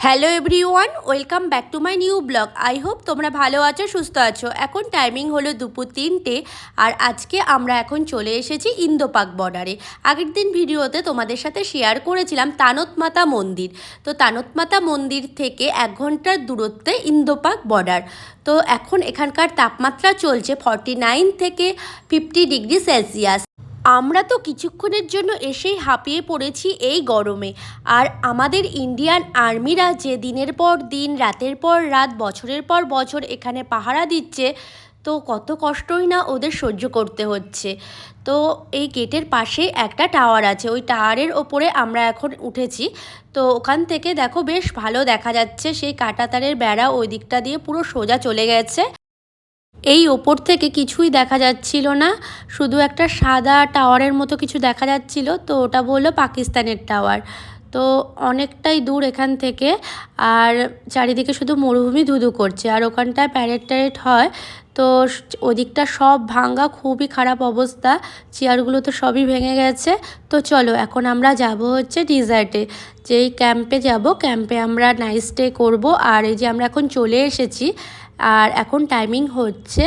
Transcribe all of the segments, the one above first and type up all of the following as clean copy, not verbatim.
Hello everyone, welcome back to my new blog. I hope তোমরা ভালো আছো, সুস্থ আছো। এখন টাইমিং হলো দুপুর 3টে, আর আজকে আমরা এখন চলে এসেছি ইন্দোপাক বর্ডারে। আগের দিন ভিডিওতে তোমাদের সাথে শেয়ার করেছিলাম তানত মাতা মন্দির। তো তানত মাতা মন্দির থেকে 1 ঘন্টার দূরত্বে ইন্দোপাক বর্ডার। তো এখন এখানকার তাপমাত্রা চলছে 49 থেকে 50 ডিগ্রি সেলসিয়াস। আমরা তো কিছুক্ষণের জন্য এসেই হাঁপিয়ে পড়েছি এই গরমে। আর আমাদের ইন্ডিয়ান আর্মিরা যে দিনের পর দিন, রাতের পর রাত, বছরের পর বছর এখানে পাহারা দিচ্ছে, তো কত কষ্টই না ওদের সহ্য করতে হচ্ছে। তো এই গেটের পাশে একটা টাওয়ার আছে, ওই টাওয়ারের ওপরে আমরা এখন উঠেছি। তো ওখান থেকে দেখো বেশ ভালো দেখা যাচ্ছে, সেই কাঁটাতারের বেড়া ওই দিকটা দিয়ে পুরো সোজা চলে গেছে। এই ওপর থেকে কিছুই দেখা যাচ্ছিল না, শুধু একটা সাদা টাওয়ারের মতো কিছু দেখা যাচ্ছিল। তো ওটা বললো পাকিস্তানের টাওয়ার। তো অনেকটাই দূর এখান থেকে, আর চারিদিকে শুধু মরুভূমি ধুধু করছে। আর ওখানটায় প্যারেড ট্যারেড হয়, তো ওদিকটা সব ভাঙ্গা, খুবই খারাপ অবস্থা। চেয়ারগুলো তো সবই ভেঙে গেছে। তো চলো এখন আমরা যাব হচ্ছে ডিজার্টে, যেই ক্যাম্পে যাব। ক্যাম্পে আমরা নাইট স্টে করবো। আর এই যে আমরা এখন চলে এসেছি, আর এখন টাইমিং হচ্ছে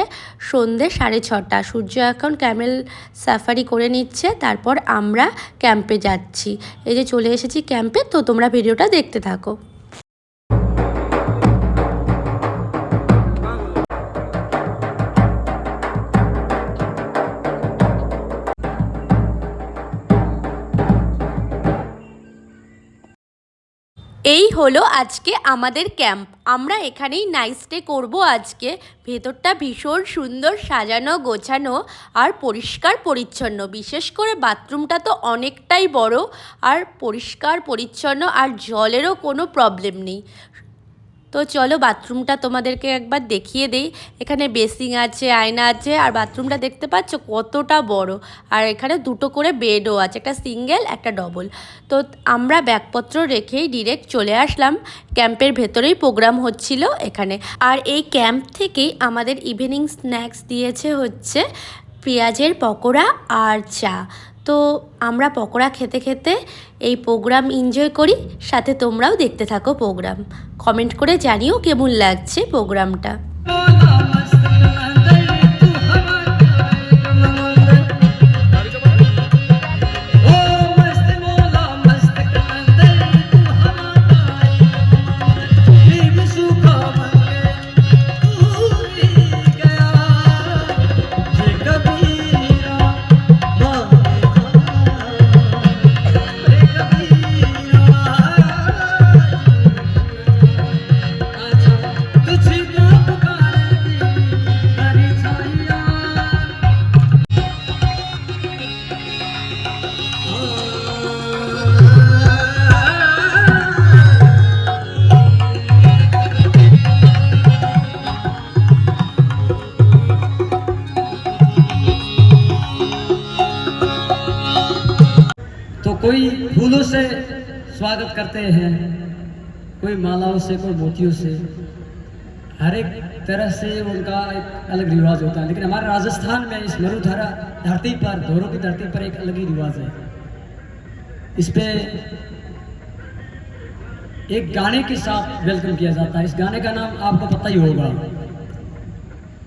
সন্ধ্যে 6:30। সূর্য এখন ক্যামেল সাফারি করে নিচ্ছে, তারপর আমরা ক্যাম্পে যাচ্ছি। এই যে চলে এসেছি ক্যাম্পে, তো তোমরা ভিডিওটা দেখতে থাকো। এই হলো আজকে আমাদের ক্যাম্প। আমরা এখানেই নাইট স্টে করবো আজকে। ভেতরটা ভীষণ সুন্দর সাজানো গোছানো আর পরিষ্কার পরিচ্ছন্ন। বিশেষ করে বাথরুমটা তো অনেকটাই বড় আর পরিষ্কার পরিচ্ছন্ন, আর জলেরও কোনো প্রবলেম নেই। তো চলো বাথরুমটা তোমাদেরকে একবার দেখিয়ে দেই। এখানে বেসিং আছে, আয়না আছে, আর বাথরুমটা দেখতে পাচ্ছ কতটা বড়। আর এখানে দুটো করে বেডও আছে, একটা সিঙ্গেল একটা ডবল। তো আমরা ব্যাগপত্র রেখেই ডিরেক্ট চলে আসলাম। ক্যাম্পের ভেতরেই প্রোগ্রাম হচ্ছিল এখানে। আর এই ক্যাম্প থেকেই আমাদের ইভিনিং স্ন্যাক্স দিয়েছে হচ্ছে পেঁয়াজের পকোড়া আর চা। তো আমরা পকোড়া খেতে খেতে এই প্রোগ্রাম এনজয় করি, সাথে তোমরাও দেখতে থাকো প্রোগ্রাম। কমেন্ট করে জানিও কেমন লাগছে প্রোগ্রামটা। तो कोई फूलों से स्वागत करते हैं, कोई मालाओं से, कोई मोतियों से। हर एक तरह से उनका एक अलग रिवाज होता है। लेकिन हमारे राजस्थान में इस मरुधरा धरती पर, धोरों की धरती पर एक अलग ही रिवाज है। इस पे एक गाने के साथ वेलकम किया जाता है। इस गाने का नाम आपको पता ही होगा,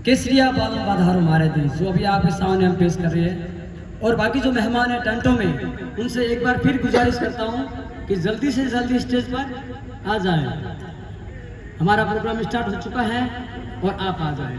केसरिया बालम बाधारो मारे दी, जो अभी आपके सामने हम पेश कर रहे हैं। और बाकी जो मेहमान हैं टेंटों में, उनसे एक बार फिर गुजारिश करता हूं कि जल्दी से जल्दी स्टेज पर आ जाएं। हमारा प्रोग्राम स्टार्ट हो चुका है और आप आ जाएं।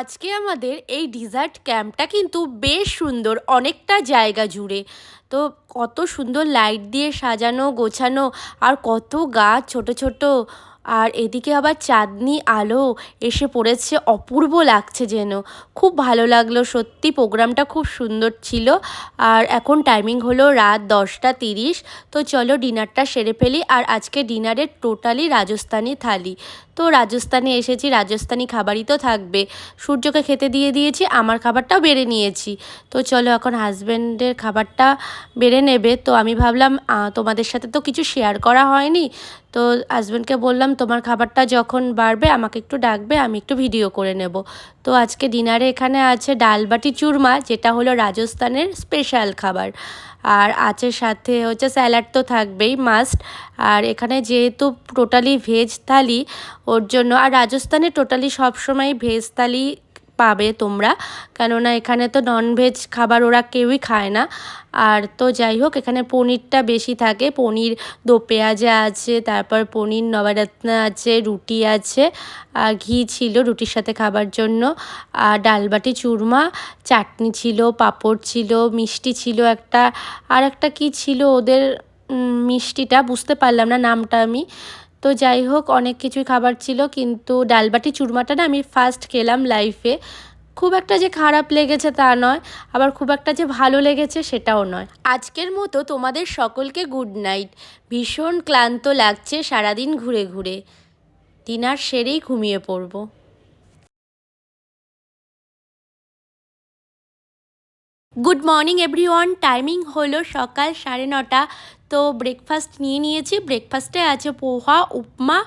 আজকে আমাদের এই ডিজার্ট ক্যাম্পটা কিন্তু বেশ সুন্দর, অনেকটা জায়গা জুড়ে। তো কত সুন্দর লাইট দিয়ে সাজানো গোছানো, আর কত গাছ ছোট ছোট, আর এদিকে আবার চাঁদনি আলো এসে পড়েছে, অপূর্ব লাগছে যেন। খুব ভালো লাগলো সত্যি, প্রোগ্রামটা খুব সুন্দর ছিল। আর এখন টাইমিং হলো রাত 10টা 30। তো চলো ডিনারটা সেরে ফেলি। আর আজকে ডিনারের টোটালি রাজস্থানি থালি। তো রাজস্থানে এসেছি, রাজস্থানি খাবারই তো থাকবে। সূর্যকে খেতে দিয়ে দিয়েছি, আমার খাবারটাও বেড়ে নিয়েছি। তো চলো এখন হাজব্যান্ডের খাবারটা বেড়ে নেবে। তো আমি ভাবলাম তোমাদের সাথে তো কিছু শেয়ার করা হয়নি, তো হাজব্যান্ডকে বললাম তোমার খাবারটা যখন বাড়বে আমাকে একটু ডাকবে, আমি একটু ভিডিও করে নেব। তো আজকে ডিনারে এখানে আছে ডাল বাটি চুরমা, যেটা হলো রাজস্থানের স্পেশাল খাবার। আর আছে সাথে হচ্ছে স্যালাড তো থাকবেই মাস্ট। আর এখানে যেহেতু টোটালি ভেজ থালি ওর জন্য, আর রাজস্থানে টোটালি সবসময় ভেজ থালি পাবে তোমরা, কেননা এখানে তো ননভেজ খাবার ওরা কেউই খায় না। আর তো যাই হোক, এখানে পনিরটা বেশি থাকে, পনির দো পেঁয়াজা আছে, তারপর পনির নবরত্ন আছে, রুটি আছে, আর ঘি ছিল রুটির সাথে খাবার জন্য, আর ডালবাটি চুরমা, চাটনি ছিল, পাঁপড় ছিল, মিষ্টি ছিল একটা, আর একটা কী ছিল ওদের মিষ্টিটা বুঝতে পারলাম না নামটা আমি। তো যাই হোক অনেক কিছুই খাবার ছিল, কিন্তু ডালবাটি চুরমাটা না আমি ফার্স্ট খেলাম লাইফে। খুব একটা যে খারাপ লেগেছে তা নয়, আবার খুব একটা যে ভালো লেগেছে সেটাও নয়। আজকের মতো তোমাদের সকলকে গুড নাইট। ভীষণ ক্লান্ত লাগছে সারাদিন ঘুরে ঘুরে, ডিনার সেরেই ঘুমিয়ে পড়ব। গুড মর্নিং এভরিওয়ান, টাইমিং হলো সকাল 9:30। তো ব্রেকফাস্ট নিয়ে নিয়েছি। ব্রেকফাস্টে আছে পোহা, উপমা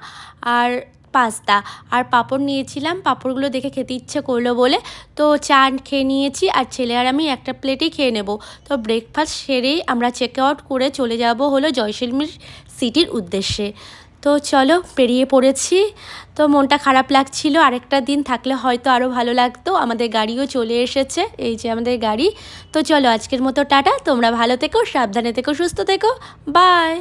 আর পাস্তা, আর পাঁপড় নিয়েছিলাম, পাঁপড়গুলো দেখে খেতে ইচ্ছে করলো বলে তো চা খেয়ে নিয়েছি, আর ছেলে আর আমি একটা প্লেটেই খেয়ে নেব। তো ব্রেকফাস্ট সেরেই আমরা চেক আউট করে চলে যাব হলো জয়সলমীর সিটির উদ্দেশ্যে। তো চলো বেরিয়ে পড়েছি। তো মনটা খারাপ লাগছিল, আরেকটা দিন থাকলে হয়তো আরও ভালো লাগতো। আমাদের গাড়িও চলে এসেছে, এই যে আমাদের গাড়ি। তো চলো আজকের মতো টাটা, তোমরা ভালো থেকো, সাবধানে থেকো, সুস্থ থেকো, বাই।